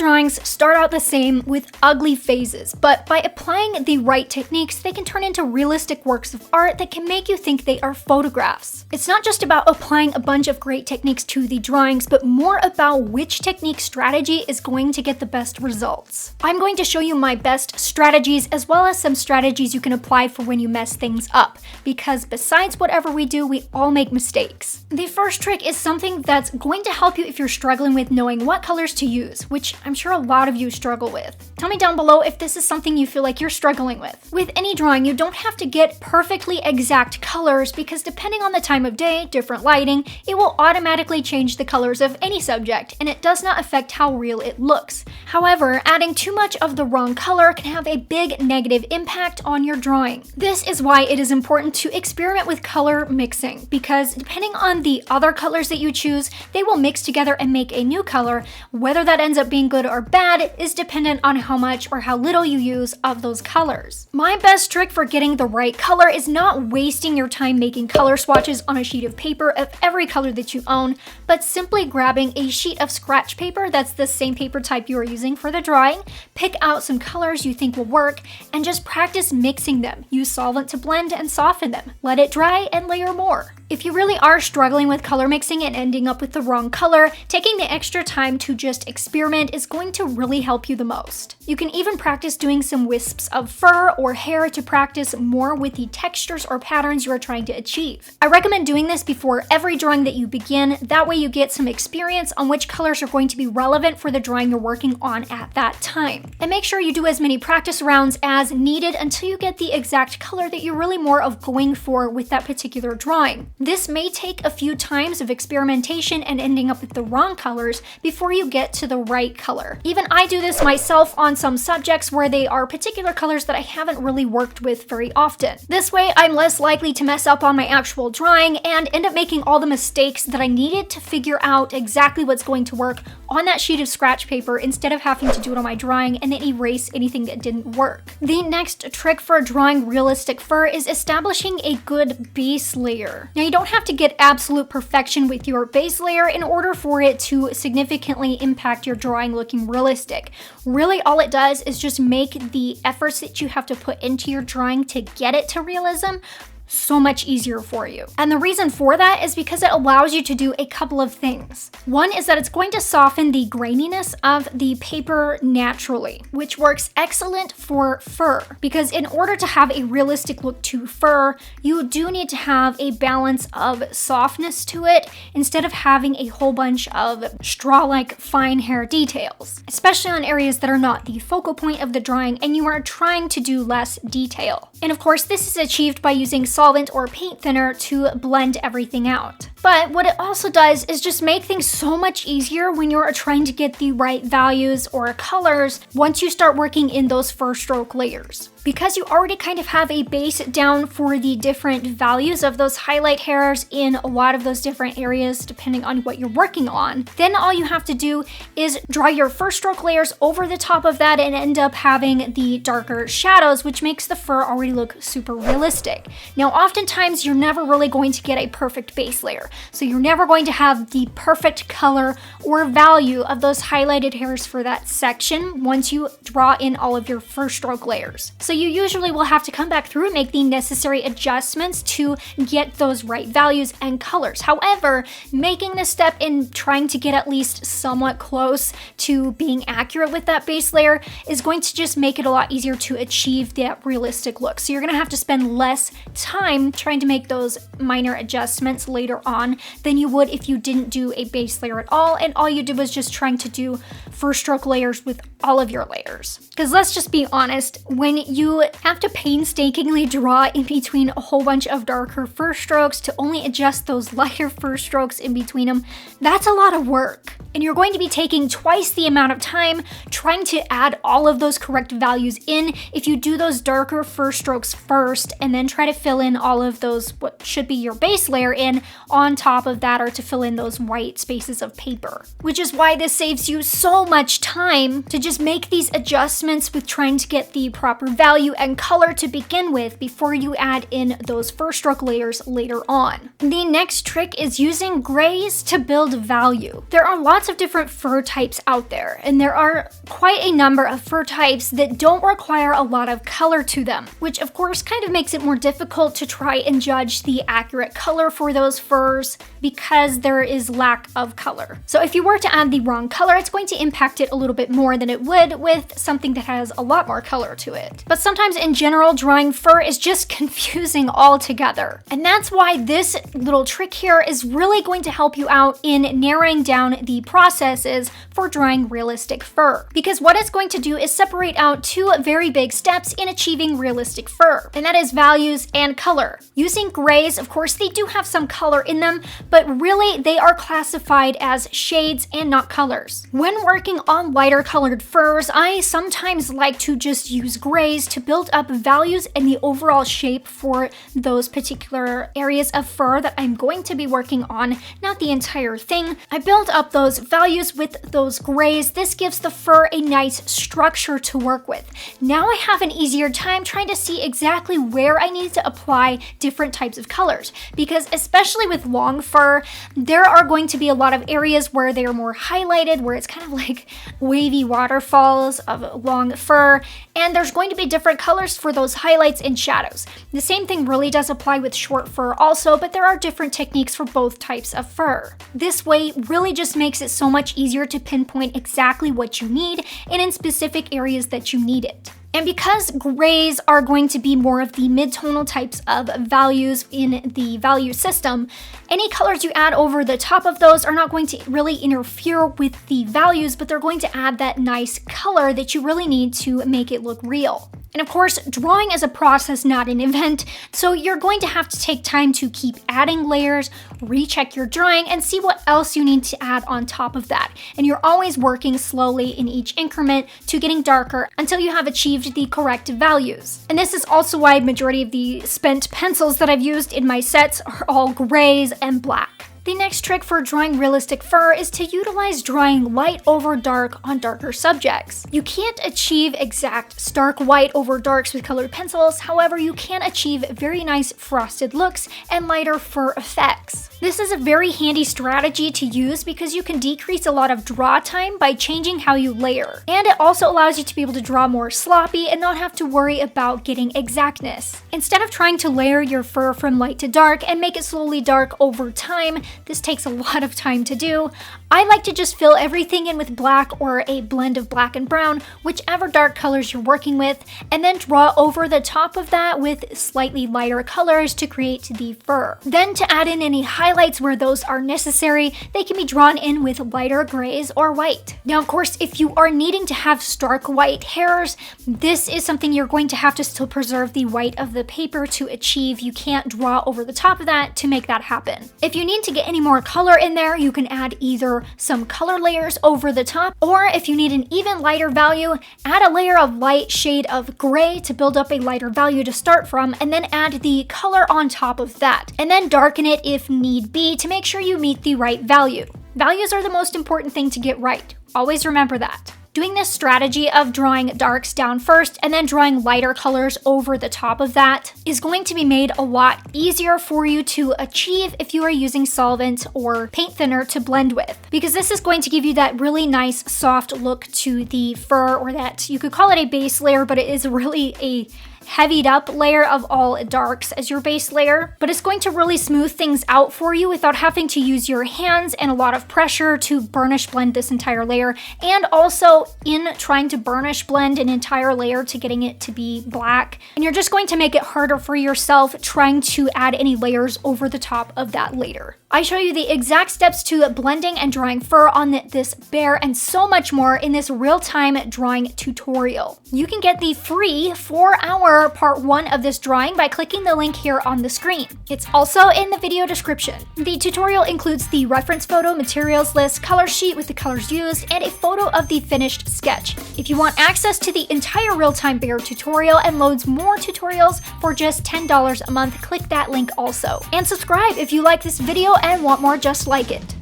drawings start out the same with ugly phases, but by applying the right techniques, they can turn into realistic works of art that can make you think they are photographs. It's not just about applying a bunch of great techniques to the drawings, but more about which technique strategy is going to get the best results. I'm going to show you my best strategies as well as some strategies you can apply for when you mess things up, because besides whatever we do, we all make mistakes. The first trick is something that's going to help you if you're struggling with knowing what colors to use, which I'm sure a lot of you struggle with. Tell me down below if this is something you feel like you're struggling with. With any drawing, you don't have to get perfectly exact colors because depending on the time of day, different lighting, it will automatically change the colors of any subject, and it does not affect how real it looks. However, adding too much of the wrong color can have a big negative impact on your drawing. This is why it is important to experiment with color mixing, because depending on the other colors that you choose, they will mix together and make a new color. Whether that ends up being good or bad is dependent on how much or how little you use of those colors. My best trick for getting the right color is not wasting your time making color swatches on a sheet of paper of every color that you own, but simply grabbing a sheet of scratch paper that's the same paper type you are using for the drawing, pick out some colors you think will work, and just practice mixing them. Use solvent to blend and soften them. Let it dry and layer more. If you really are struggling with color mixing and ending up with the wrong color, taking the extra time to just experiment is going to really help you the most. You can even practice doing some wisps of fur or hair to practice more with the textures or patterns you are trying to achieve. I recommend doing this before every drawing that you begin, that way you get some experience on which colors are going to be relevant for the drawing you're working on at that time. And make sure you do as many practice rounds as needed until you get the exact color that you're really more of going for with that particular drawing. This may take a few times of experimentation and ending up with the wrong colors before you get to the right color. Even I do this myself on some subjects where they are particular colors that I haven't really worked with very often. This way, I'm less likely to mess up on my actual drawing and end up making all the mistakes that I needed to figure out exactly what's going to work on that sheet of scratch paper instead of having to do it on my drawing and then erase anything that didn't work. The next trick for drawing realistic fur is establishing a good base layer. Now, you don't have to get absolute perfection with your base layer in order for it to significantly impact your drawing looking realistic. Really, all it does is just make the efforts that you have to put into your drawing to get it to realism so much easier for you. And the reason for that is because it allows you to do a couple of things. One is that it's going to soften the graininess of the paper naturally, which works excellent for fur, because in order to have a realistic look to fur, you do need to have a balance of softness to it instead of having a whole bunch of straw-like fine hair details, especially on areas that are not the focal point of the drawing and you are trying to do less detail. And of course, this is achieved by using solvent or paint thinner to blend everything out. But what it also does is just make things so much easier when you're trying to get the right values or colors once you start working in those first stroke layers. Because you already kind of have a base down for the different values of those highlight hairs in a lot of those different areas depending on what you're working on, then all you have to do is draw your first stroke layers over the top of that and end up having the darker shadows, which makes the fur already look super realistic. Now, oftentimes you're never really going to get a perfect base layer. So you're never going to have the perfect color or value of those highlighted hairs for that section once you draw in all of your first stroke layers. So you usually will have to come back through and make the necessary adjustments to get those right values and colors. However, making this step in trying to get at least somewhat close to being accurate with that base layer is going to just make it a lot easier to achieve that realistic look. So you're going to have to spend less time trying to make those minor adjustments later on than you would if you didn't do a base layer at all and all you did was just trying to do first stroke layers with all of your layers. Because let's just be honest, when you have to painstakingly draw in between a whole bunch of darker first strokes to only adjust those lighter first strokes in between them, that's a lot of work. And you're going to be taking twice the amount of time trying to add all of those correct values in if you do those darker first strokes first and then try to fill in all of those what should be your base layer in on top of that, or to fill in those white spaces of paper. Which is why this saves you so much time to just make these adjustments with trying to get the proper value and color to begin with before you add in those first stroke layers later on. The next trick is using grays to build value. There are lots lots of different fur types out there, and there are quite a number of fur types that don't require a lot of color to them, which of course kind of makes it more difficult to try and judge the accurate color for those furs because there is lack of color. So if you were to add the wrong color, it's going to impact it a little bit more than it would with something that has a lot more color to it. But sometimes in general, drawing fur is just confusing altogether. And that's why this little trick here is really going to help you out in narrowing down the processes for drawing realistic fur. Because what it's going to do is separate out two very big steps in achieving realistic fur, and that is values and color. Using grays, of course, they do have some color in them, but really they are classified as shades and not colors. When working on lighter colored furs, I sometimes like to just use grays to build up values and the overall shape for those particular areas of fur that I'm going to be working on, not the entire thing. I build up those values with those grays. This gives the fur a nice structure to work with. Now I have an easier time trying to see exactly where I need to apply different types of colors, because especially with long fur, there are going to be a lot of areas where they are more highlighted, where it's kind of like wavy waterfalls of long fur, and there's going to be different colors for those highlights and shadows. The same thing really does apply with short fur also, but there are different techniques for both types of fur. This way really just makes it so much easier to pinpoint exactly what you need and in specific areas that you need it. And because grays are going to be more of the mid-tonal types of values in the value system, any colors you add over the top of those are not going to really interfere with the values, but they're going to add that nice color that you really need to make it look real. And of course, drawing is a process, not an event, so you're going to have to take time to keep adding layers, recheck your drawing, and see what else you need to add on top of that. And you're always working slowly in each increment to getting darker until you have achieved the correct values. And this is also why majority of the spent pencils that I've used in my sets are all grays and black. The next trick for drawing realistic fur is to utilize drawing light over dark on darker subjects. You can't achieve exact stark white over darks with colored pencils, however you can achieve very nice frosted looks and lighter fur effects. This is a very handy strategy to use because you can decrease a lot of draw time by changing how you layer. And it also allows you to be able to draw more sloppy and not have to worry about getting exactness. Instead of trying to layer your fur from light to dark and make it slowly dark over time, this takes a lot of time to do. I like to just fill everything in with black or a blend of black and brown, whichever dark colors you're working with, and then draw over the top of that with slightly lighter colors to create the fur. Then to add in any highlights where those are necessary, they can be drawn in with lighter grays or white. Now, of course, if you are needing to have stark white hairs, this is something you're going to have to still preserve the white of the paper to achieve. You can't draw over the top of that to make that happen. If you need to get any more color in there, you can add either some color layers over the top, or if you need an even lighter value, add a layer of light shade of gray to build up a lighter value to start from, and then add the color on top of that, and then darken it if need be to make sure you meet the right value. Values are the most important thing to get right. Always remember that. Doing this strategy of drawing darks down first and then drawing lighter colors over the top of that is going to be made a lot easier for you to achieve if you are using solvent or paint thinner to blend with, because this is going to give you that really nice soft look to the fur, or that you could call it a base layer, but it is really a heavied up layer of all darks as your base layer, but it's going to really smooth things out for you without having to use your hands and a lot of pressure to burnish blend this entire layer. And also in trying to burnish blend an entire layer to getting it to be black, and you're just going to make it harder for yourself trying to add any layers over the top of that later. I show you the exact steps to blending and drawing fur on this bear and so much more in this real-time drawing tutorial. You can get the free 4-hour part 1 of this drawing by clicking the link here on the screen. It's also in the video description. The tutorial includes the reference photo, materials list, color sheet with the colors used, and a photo of the finished sketch. If you want access to the entire real-time bear tutorial and loads more tutorials for just $10 a month, click that link also. And subscribe if you like this video and want more just like it.